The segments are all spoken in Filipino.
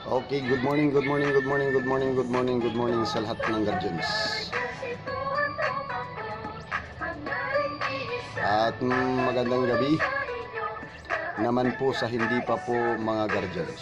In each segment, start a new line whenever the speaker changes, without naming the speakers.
Okay, good morning, good morning, good morning, good morning, good morning, good morning sa lahat ng guardians. At magandang gabi naman po sa hindi pa po mga guardians.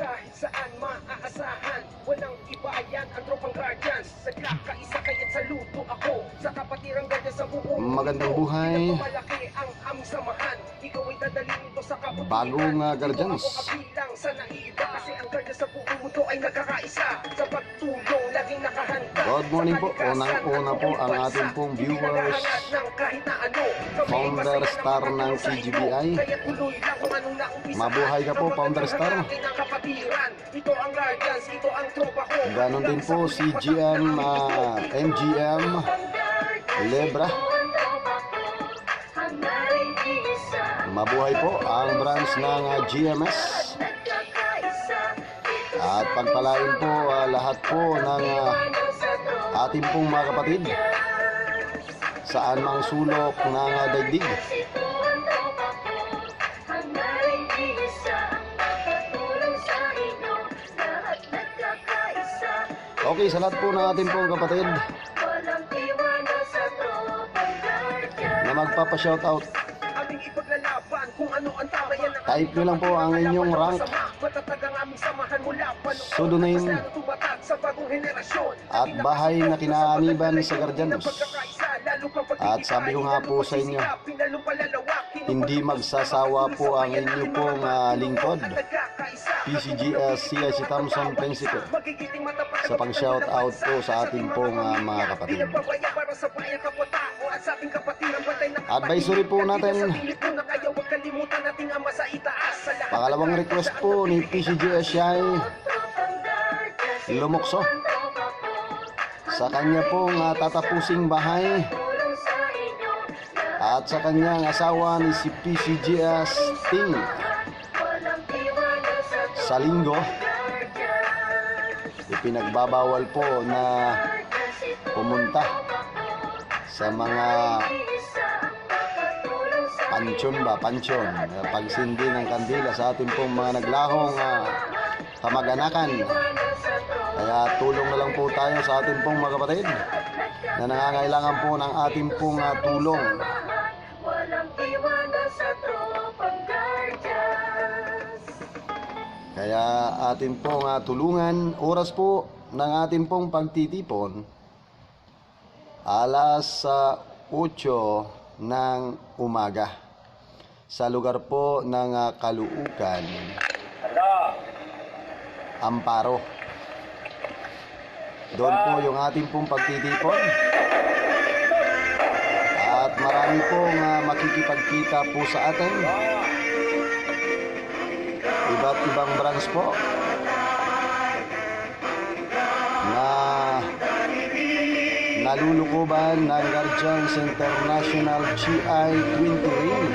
Kahit saan maaasahan, walang iba yan ang tropang guardians. Sagla ka isa kaya't saludo ako sa kapatirang guardians sa buong mundo.
Magandang buhay.
Malaki ang aming samahan. Ikaw ay dadalhin ito sa kabutihan.
Bagong guardians.
Ito ako kabilang sa naiiba kasi ang guardians sa buong mundo ay nagkakaisa. Sa pagtulong, laging nakahanda.
Good morning po. Unang-una po ang ating pong viewers. Founder Star ng CGBI. Mabuhay ka po, Founder Star. Ganon din po si MGM Lebra. Mabuhay po ang branch ng GMS. At pagpalain po lahat po ng ating pong mga kapatid saan mang sulok ng daigdig. Okay, sa lahat po ng ating pong kapatid na magpapa-shoutout, type nyo lang po ang inyong rank, pseudonym at bahay na kinaaniban sa guardians. At sabi ko nga po sa inyo, hindi magsasawa po ang inyo pong lingkod, PCGS CIC Thompson Principe, sa pang-shoutout po sa ating pong mga kapatid. Advisory po natin, pangalawang request po ni PCGS siya ay lumukso sa kanya pong tatapusing bahay at sa kanyang asawa ni si PCGS Ting sa linggo. Ipinagbabawal po na pumunta sa mga pansyon, pagsindi ng kandila sa ating pong mga naglahong kamag-anakan. Kaya tulong na lang po tayo sa ating pong mga kapatid na nangangailangan po ng ating pong tulong. Kaya atin pong tulungan. Oras po ng ating pong pagtitipon alas 8 ng umaga sa lugar po ng Caloocan, Amparo. Doon po yung ating pong pagtitipon. At marami pong makikipagkita po sa atin. Iba't ibang branch po na nalulukuban ng Guardians International GI 20 Ring,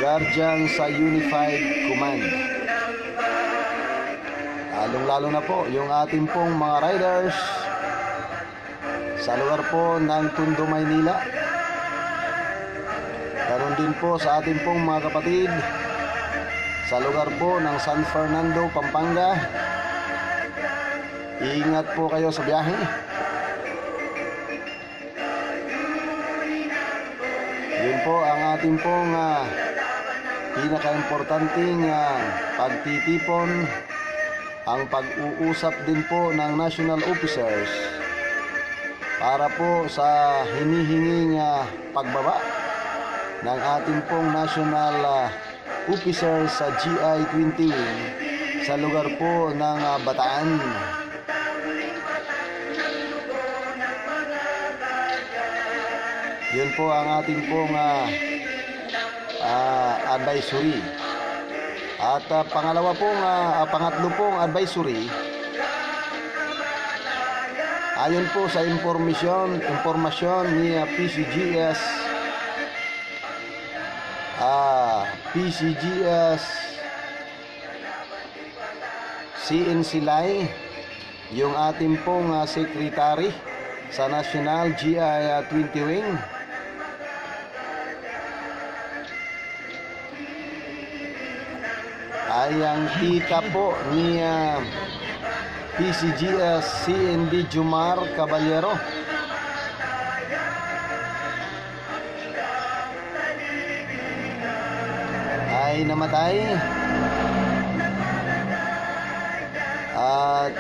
Guardians sa Unified Command. Lalong-lalo na po yung ating pong mga riders sa lugar po ng Tondo, Maynila. Ganon din po sa ating pong mga kapatid sa lugar po ng San Fernando, Pampanga. Ingat po kayo sa biyahe. Yun po ang ating pong pinaka-importanting pagtitipon, ang pag-uusap din po ng national officers para po sa hinihinging pagbaba ng ating pong national officers sa GI 20 Wing sa lugar po ng Bataan. Yun po ang ating pong advisory. At pangatlo pong advisory, ayon po sa impormasyon ni PCGS CNC Lai, yung ating pong secretary sa National GI 20 Wing, ay ang tita po ni PCGS CND Jumar Caballero. Ay namatay. At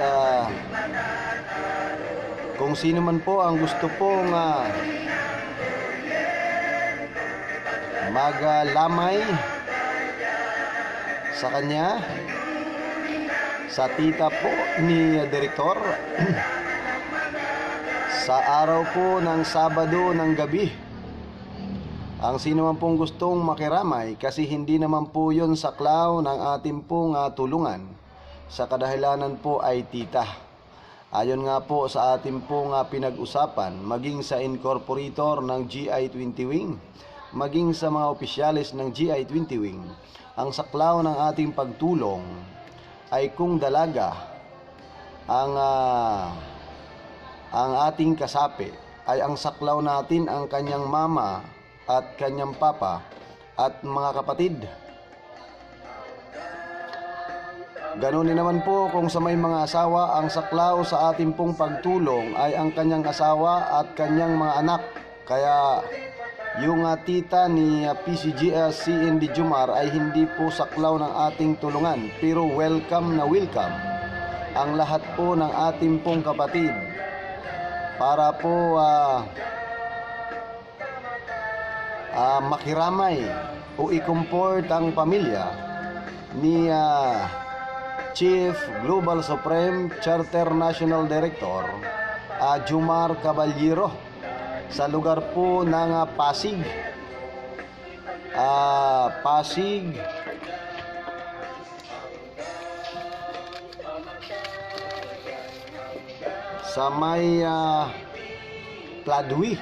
kung sino man po ang gusto pong maglamay sa kanya, sa tita po ni Direktor, sa araw po ng Sabado ng gabi, ang sino man pong gustong makiramay, kasi hindi naman po yun saklaw ng ating pong tulungan, sa kadahilanan po ay tita. Ayon nga po sa ating pong pinag-usapan, maging sa incorporator ng GI-20 Wing, maging sa mga opisyalis ng GI-20 Wing, ang saklaw ng ating pagtulong ay kung dalaga ang ating kasapi, ay ang saklaw natin ang kanyang mama at kanyang papa at mga kapatid. Ganon din naman po kung sa may mga asawa, ang saklaw sa ating pong pagtulong ay ang kanyang asawa at kanyang mga anak. Kaya yung tita ni PCGS CND Jumar ay hindi po saklaw ng ating tulungan, pero welcome na welcome ang lahat po ng ating pong kapatid para po makiramay o i-comfort ang pamilya ni Chief Global Supreme Charter National Director Jumar Caballero sa lugar po ng Pasig. Pasig sa may Pladwi.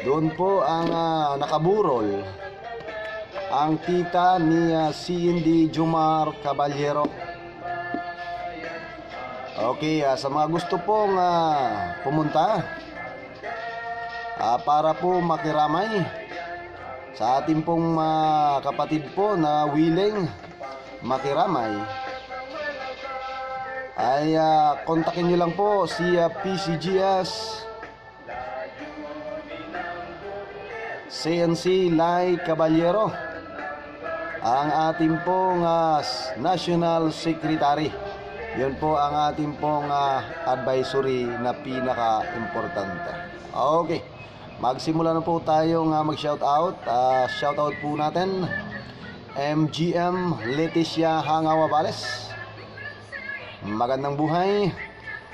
Doon po ang nakaburol ang tita ni CND Jumar Caballero. Okay, sa mga gusto pong pumunta para po makiramay sa ating pong kapatid po na willing makiramay, ay kontakin nyo lang po si PCGS CNC Lai Caballero, ang ating pong National Secretary. Yun po ang ating pong advisory na pinaka-importante. Okay, magsimula na po tayong mag-shoutout. Shoutout po natin MGM Leticia Hangaw Abales. Magandang buhay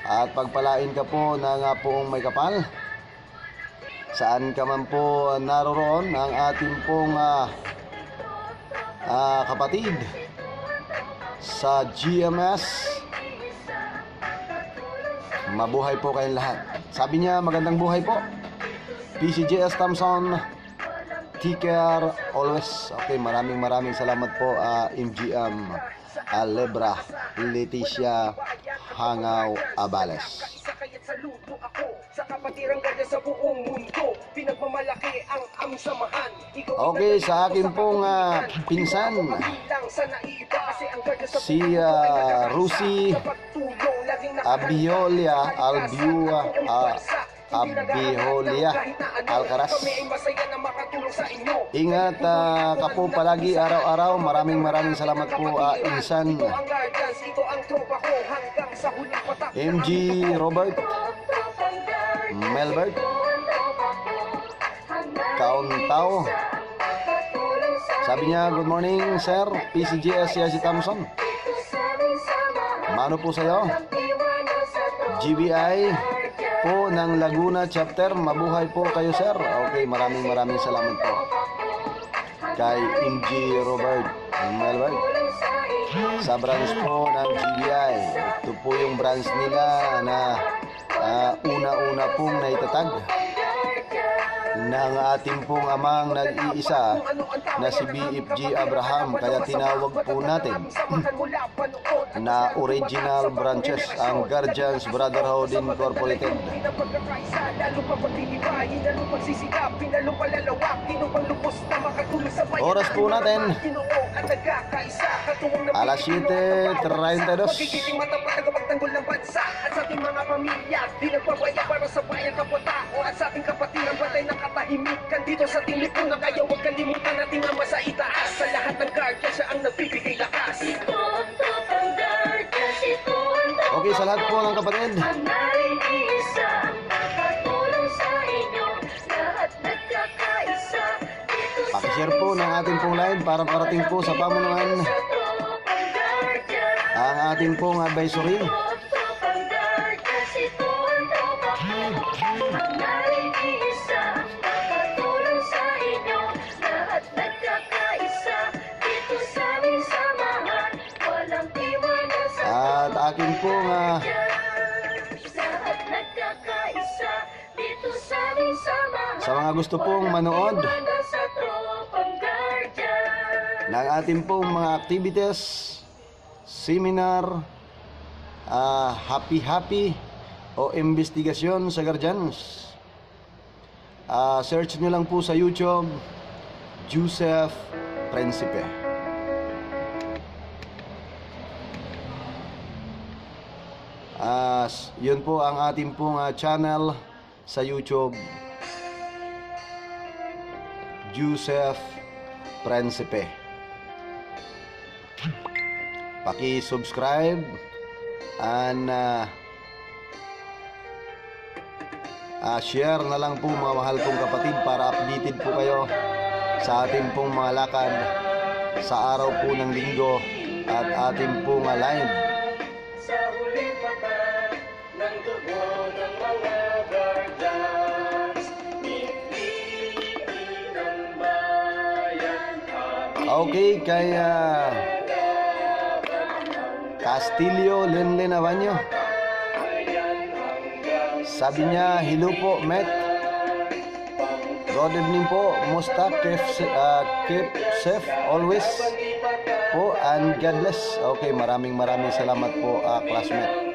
at pagpalain ka po ng poong may kapal. Saan ka man po naroroon, ang ating pong kapatid sa GMS, mabuhay po kayong lahat. Sabi niya, magandang buhay po. PCGS Thompson, take care always. Okay, maraming salamat po MGM Lebra Leticia Hangaw Abales. Okay, sa akin pong pinsan, si Rusi Abiolia Alcaraz. Ingat ka po palagi araw-araw. Maraming salamat po insan. MG Robert Melbert Kauntao. Sabi niya, good morning sir, PCGS si Thompson. Mano po sa'yo? GBI po ng Laguna chapter, mabuhay po kayo sir. Okay, maraming salamat po kay MG Robert Melbert sa branch po ng GBI. Ito po yung branch nila na una-una pong naitatag ng ating pong amang nag-iisa na si BFG Abraham, kaya tinawag po natin na original branches ang Guardians Brotherhood Incorporated. Oras po natin alas 7:32.
Pagtanggol ng bansa at sa ating mga pamilya, di nagpapaya para sa bayan kapwa-tao at sa ating kapatiran, batay ng katahimikan dito sa ating lipunan. Kaya huwag kalimutan nating ama sa itaas, sa lahat ng guardian siya ang nagbibigay lakas. Ito ang tropang guardians, ito ang tropang
Okay, sa lahat po ng kapatid,
ang nariisa, ang makatulong sa inyo, lahat nagkakaisa. Dito sa
pakishare po ng ating pong live para parating po sa pamunuan
sa tropang guardian.
ang ating pong advisory. At akin pong sa mga gusto pong manood ng ating pong mga activities, seminar, happy o investigasyon sa Guardians, search nyo lang po sa YouTube Joseph Principe. Yun po ang ating pong channel sa YouTube, Joseph Principe. Paki-subscribe and share na lang po mga mahal kong kapatid para updated po kayo sa ating pong mga lakad sa araw po ng linggo at ating pong live.
Sa huling patak ng dugo ng mga guardians, pipiliin ang bayan kami.
Okay, kaya Castillo Lenlen Abanyo, sabi niya, hello po, Met. Good evening po. Musta? Keep safe always po and God bless. Okay, maraming salamat po, classmate.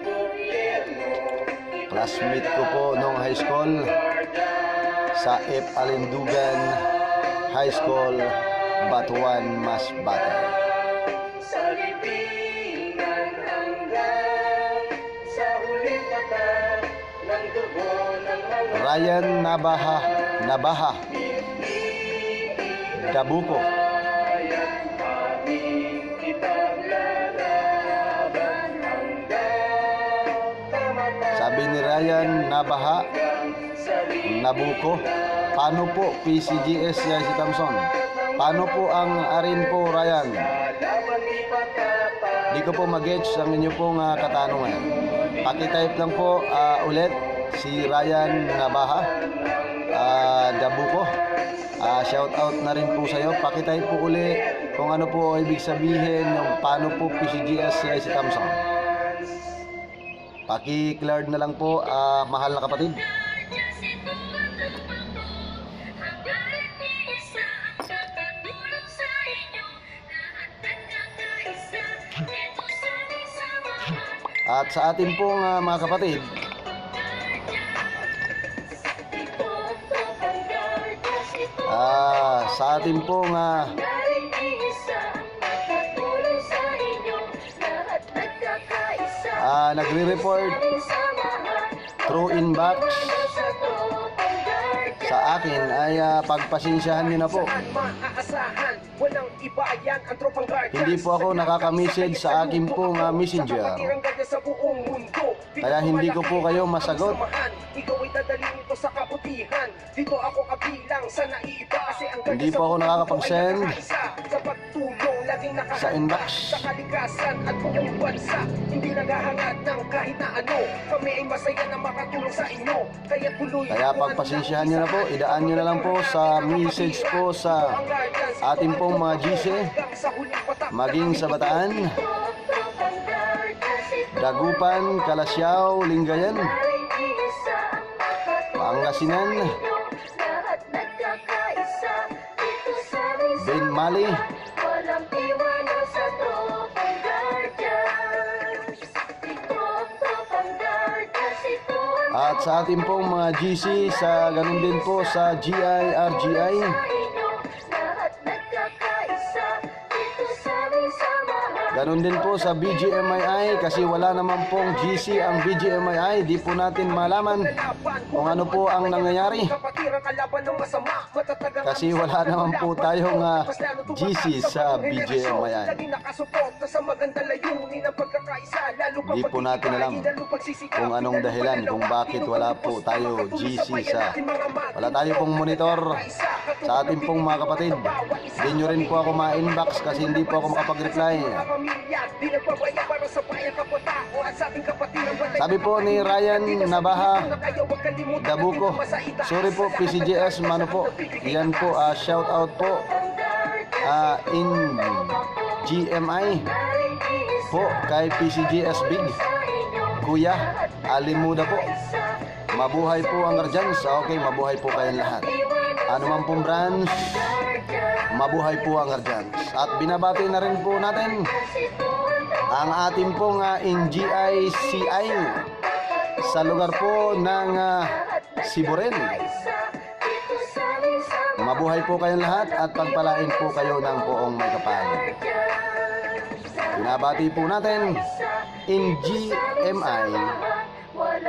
Classmate ko po nung high school sa F. Alindugan High School, Batuan, Masbate.
Sa libingan hanggang sa huling patak ng dugo ng mga
Ryan Nabaha Dabuko.
bayan aming ipaglalaban hanggang kamatay.
Sabi ni Ryan Nabaha Nabuko, paano po PCGS si Thompson? Paano po ang arin po, Ryan? Di ko po mag-gets ang inyo pong katanungan. Pakitype lang po ulit si Ryan Nabaha Dabuko. Shout out na rin po sa iyo. Pakitype po uli kung ano po ibig sabihin ng paano po PCGS si Thompson. Paki-clear na lang po, mahal na kapatid. At sa atin pong mga kapatid, sa atin pong nagre-report through inbox sa akin ay pagpasensyahan niyo na po. Hindi po ako nakaka-message sa akin pong messenger, kaya hindi ko po kayo masagot. Hindi po ako nakakapag-send sa inbox. Kaya pagpasensyahan nyo na po, idaan nyo na lang po sa message po sa ating pong mga GC, maging sa Bataan, Dagupan, Kalasyaw, Lingayen, Pangasinan, Ben Mali.
Walang iwanan sa tropang guardians. Ito ang tropang guardians. Ito ang
At sa ating pong mga GC, sa ganun din po sa GI, RGI.
sa inyo. Lahat nagkakaisa. Dito sa aming samahan.
Ganun din po sa BGMII kasi wala naman pong GC ang BGMII. Di po natin malaman kung ano po ang nangyayari. Kasi wala naman po tayong GC sa BGMII. Di po natin alam kung anong dahilan kung bakit wala po tayo GC sa... Wala tayo pong monitor sa ating pong mga kapatid. Hindi nyo rin po ako ma-inbox kasi hindi po ako makapag-reply. Sabi po ni Ryan Nabaha Dabuko, sorry po PCGS, mano po, yan po, shout out po in GMI po kay PCGS Big Kuya Alimuda po. Mabuhay po ang Guardians. Okay, mabuhay po kayong lahat. Ano man pong branch, mabuhay po ang Guardians. At binabati na rin po natin ang ating pong NGICI sa lugar po ng Siburen. Mabuhay po kayong lahat at pagpalain po kayo ng poong may kapal. Binabati po natin NGMI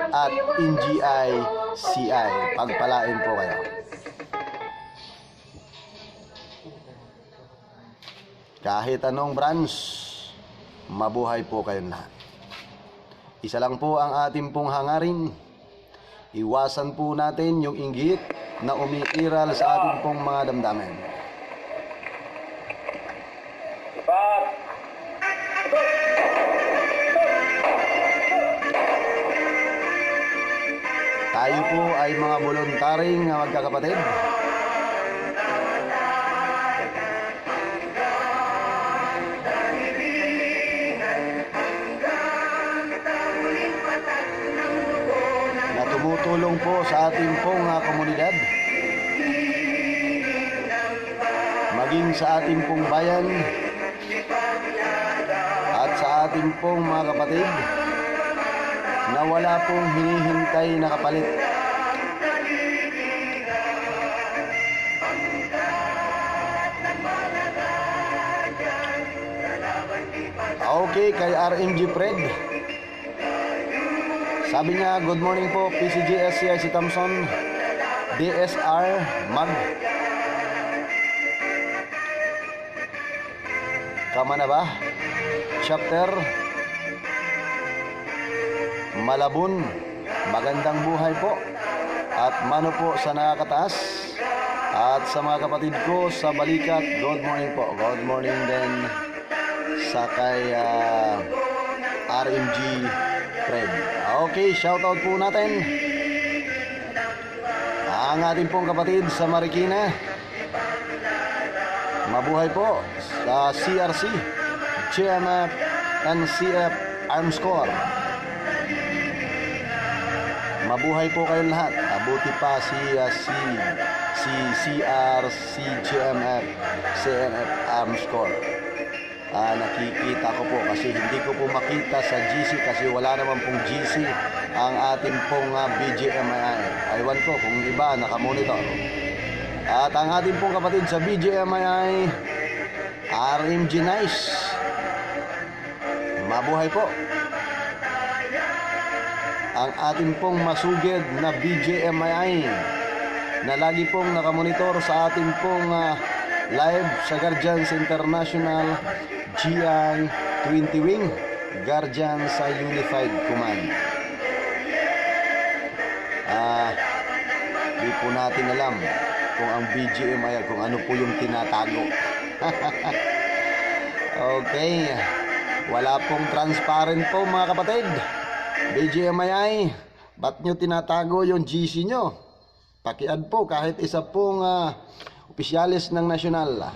at NGICI. Pagpalain po kayo. Kahit anong branch, mabuhay po kayong lahat. Isa lang po ang ating pong hangarin. Iwasan po natin yung inggit na umiiral sa ating pong mga damdamin. Tayo po ay mga voluntaring magkakapatid. Na tumutulong po sa ating pong komunidad. Maging sa ating pong bayan at sa ating pong mga kapatid na wala pong hinihintay na kapalit. Okay, kay RMG Fred. Sabi niya, good morning po, PCGS, CIC Thompson, DSR, Mag. Kama na ba? Chapter Malabon, magandang buhay po. At mano po sa nakakataas. At sa mga kapatid ko sa Balikat, good morning po. Good morning din sa kay RMG Fred. Okay, shoutout po natin ang ating pong kapatid sa Marikina. Mabuhay po sa CRC, GMF, NCF, Arms Corps. Mabuhay po kayong lahat. Abuti pa si CRC, GMF, CNF, Arms Corps. Nakikita ko po kasi hindi ko po makita sa GC kasi wala naman pong GC ang ating pong BGMI. Aywan ko kung iba nakamonitor. At ang ating pong kapatid sa BGMI, RMG Nice. Mabuhay po. Ang ating pong masugid na BGMI na lagi pong nakamonitor sa ating pong live sa Guardians International GI 20 Wing Guardian sa Unified Command. Di po natin alam kung ang BGMI kung ano po yung tinatago. Okay, wala pong transparent po mga kapatid. BGMI, ba't nyo tinatago yung GC nyo? Pakiad po kahit isa pong opisyalis ng nasyonal.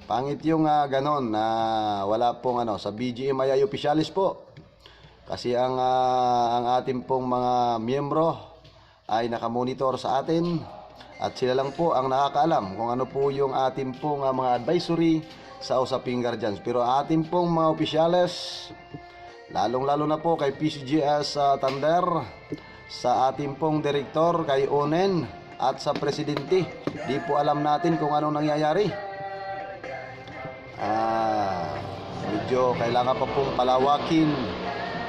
Pangit yung ganon na wala pong sa BGMI opisyalis po. Kasi ang ating pong mga miyembro ay nakamonitor sa atin At sila lang po ang nakakaalam kung ano po yung ating pong mga advisory sa usaping guardians. Pero ating pong mga opisyales, lalong-lalo na po kay PCGS Thunder, sa ating pong direktor kay Onen at sa presidente, di po alam natin kung anong nangyayari. Medyo kailangan pa pong palawakin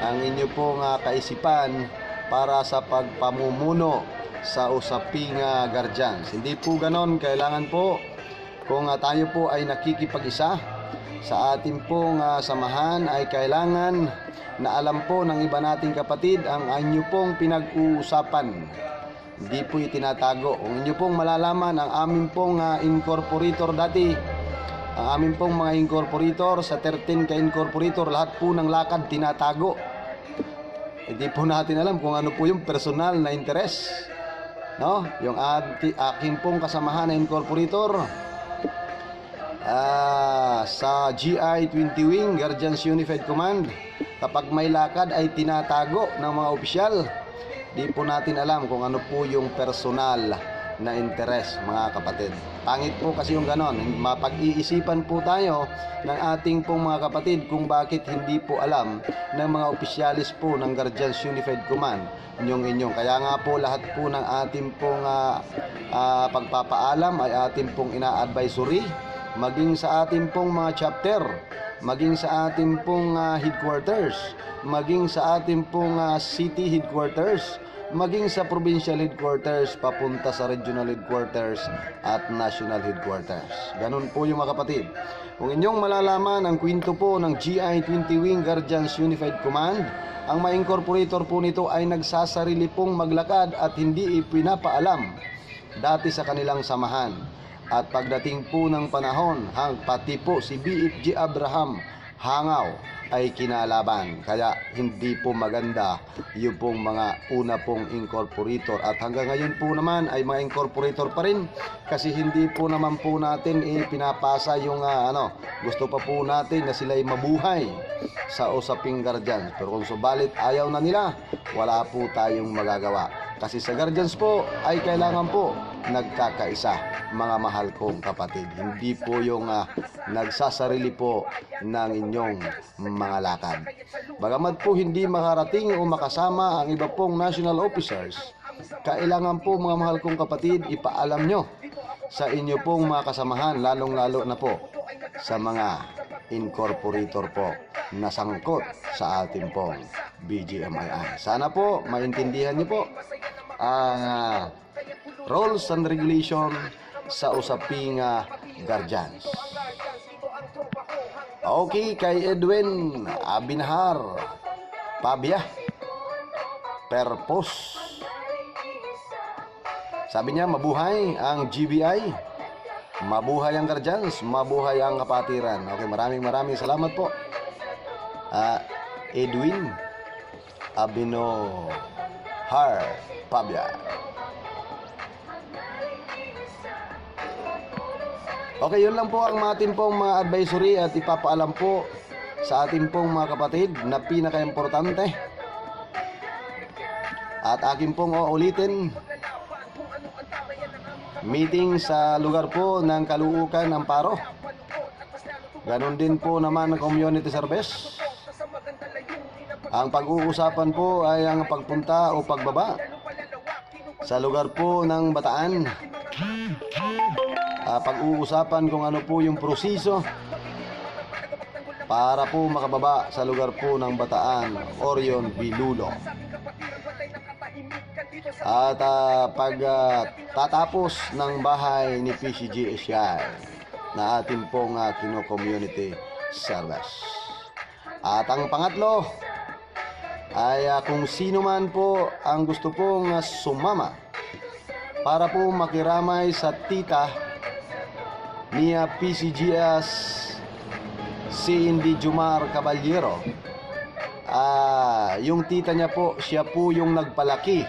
ang inyo pong kaisipan para sa pagpamumuno sa usaping guardians. Hindi po ganon, kailangan po kung tayo po ay nakikipag-isa sa ating pong samahan, ay kailangan na alam po ng iba nating kapatid ang inyo pong pinag-uusapan. Hindi po itinatago. Kung inyo pong malalaman ang amin pong incorporator dati, ang amin pong mga incorporator, sa 13 ka-incorporator, lahat po ng lakad tinatago. Hindi po natin alam kung ano po yung personal na interes, no? Yung aking pong kasamahan na incorporator sa GI-20 Wing, Guardians Unified Command, kapag may lakad ay tinatago ng mga opisyal. Di po natin alam kung ano po yung personal na interes, mga kapatid. Pangit po kasi yung ganon. Mapag-iisipan po tayo ng ating pong mga kapatid kung bakit hindi po alam ng mga opisyalis po ng Guardians Unified Command inyong. Kaya nga po lahat po ng ating pong pagpapaalam ay ating pong ina-advisory, maging sa ating pong mga chapter, maging sa ating pong headquarters, maging sa ating pong city headquarters, maging sa provincial headquarters, papunta sa regional headquarters at national headquarters. Ganun po yung mga kapatid. Kung inyong malalaman ang kwento po ng GI-20 Wing Guardians Unified Command, ang mga incorporator po nito ay nagsasarili pong maglakad at hindi ipinapaalam dati sa kanilang samahan. At pagdating po ng panahon, pati po si BFG Abraham Hangaw ay kinalaban. Kaya hindi po maganda yung pong mga una pong incorporator. At hanggang ngayon po naman ay mga incorporator pa rin, kasi hindi po naman po natin pinapasa yung gusto pa po natin na sila'y mabuhay sa usaping guardians. Pero kung subalit ayaw na nila, wala po tayong magagawa. Kasi sa guardians po ay kailangan po nagkakaisa, mga mahal kong kapatid. Hindi po yung nagsasarili po ng inyong mga lakad. Bagamat po hindi makarating o makasama ang iba pong national officers, kailangan po, mga mahal kong kapatid, ipaalam nyo sa inyo pong mga kasamahan, lalong-lalo na po sa mga incorporator po na sangkot sa ating pong BGMII. Sana po maintindihan nyo po ang rules and regulation sa usaping guardians. Okay, kay Edwin Abinahar Pabia Perpos, sabi niya, mabuhay ang GBI, mabuhay ang guardians, mabuhay ang kapatiran. Okay, maraming salamat po, Edwin Abinahar Pabia. Okay, yun lang po ang ating pong mga advisory at ipapaalam po sa ating pong mga kapatid na pinaka-importante. At aking pong uulitin, meeting sa lugar po ng Caloocan, Amparo. Ganon din po naman ang community service. Ang pag-uusapan po ay ang pagpunta o pagbaba sa lugar po ng Bataan. Pag-uusapan kung ano po yung proseso para po makababa sa lugar po ng Bataan, Orion, Bilulo. At tatapos ng bahay ni PCGSI na ating pong kino-community service. At ang pangatlo ay kung sino man po ang gusto pong sumama para po makiramay sa tita ni PCGS si Indy Jumar Caballero. Yung tita niya po, siya po yung nagpalaki.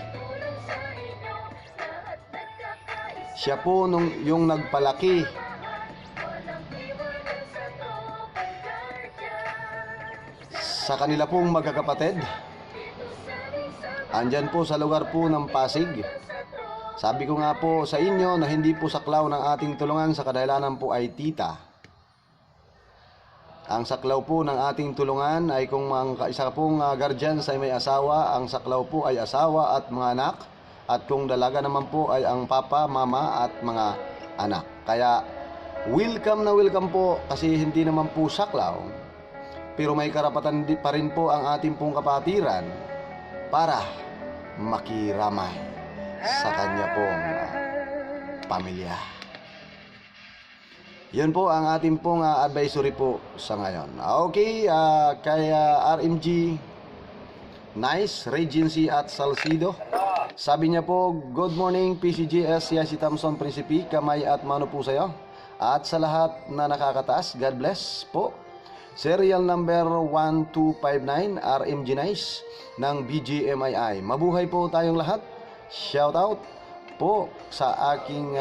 Siya po yung nagpalaki sa kanila pong magkakapatid. Andyan po sa lugar po ng Pasig, Sabi ko nga po sa inyo na hindi po saklaw ng ating tulungan sa kadahilanan po ay tita. Ang saklaw po ng ating tulungan ay kung ang isa pong guardian ay may asawa, ang saklaw po ay asawa at mga anak. At kung dalaga naman po ay ang papa, mama at mga anak. Kaya welcome na welcome po kasi hindi naman po saklaw. Pero may karapatan pa rin po ang ating pong kapatiran para makiramay sa kanya pong pamilya. Yun po ang ating pong advisory po sa ngayon. Okay, kaya RMG Nice, Regency at Salcido. Sabi niya po, good morning PCGS, si Thompson Principe, kamay at mano po sa'yo. At sa lahat na nakakataas, God bless po. Serial number 1259, RMG Nice ng BGMII. Mabuhay po tayong lahat. Shout out po sa aking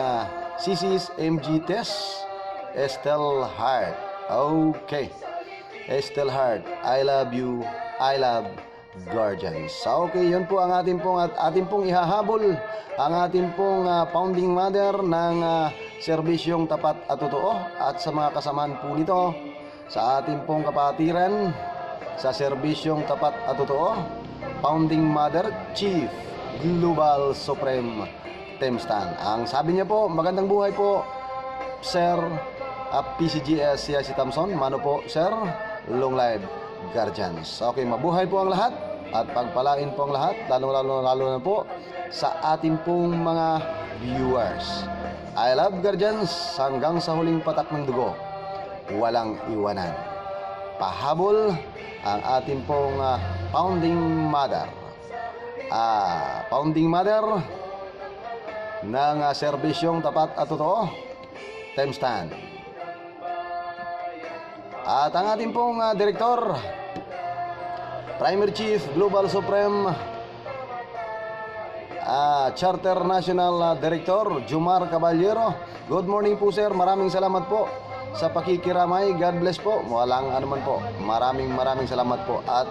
sisis MG Test, Estelle Hart. Okay, Estelle Hart, I love you, I love guardians. Okay, yun po ang ating pong ihahabol, ang ating pong founding mother ng serbisyong tapat at totoo at sa mga kasamaan po nito sa ating pong kapatiran sa serbisyong tapat at totoo, founding mother, Chief Global Supreme Temstan. Ang sabi niya po, magandang buhay po Sir PCGS si Thompson, mano po Sir, long live guardians. Okay, mabuhay po ang lahat at pagpalain po ang lahat, lalo na po sa ating pong mga viewers. I love guardians hanggang sa huling patak ng dugo, walang iwanan. Pahabol ang ating pong founding mother. Founding mother ng serbisyong tapat at totoo, Temstan. At ang ating pong direktor, Primary Chief Global Supreme Charter National Director Jomar Caballero. Good morning po sir, maraming salamat po sa pakikiramay. God bless po. Walang anuman po. Maraming salamat po. At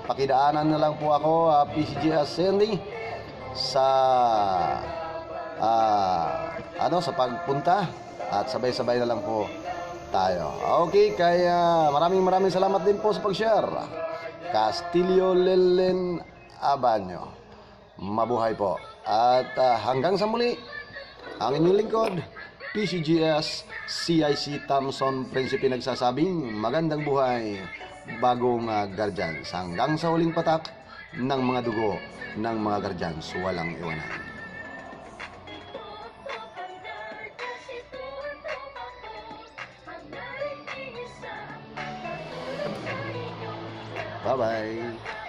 pakidaanan na lang po ako, PCGS Sandy, sa sa pagpunta at sabay-sabay na lang po tayo. Okay, kaya maraming salamat din po sa pag-share. Castillo Lelen Abanyo, mabuhay po. At hanggang sa muli, ang inyong lingkod, PCGS CIC Thompson Principe nagsasabing magandang buhay bagong guardians. Hanggang sa huling patak ng mga dugo ng mga guardians, walang iwanan. Bye-bye.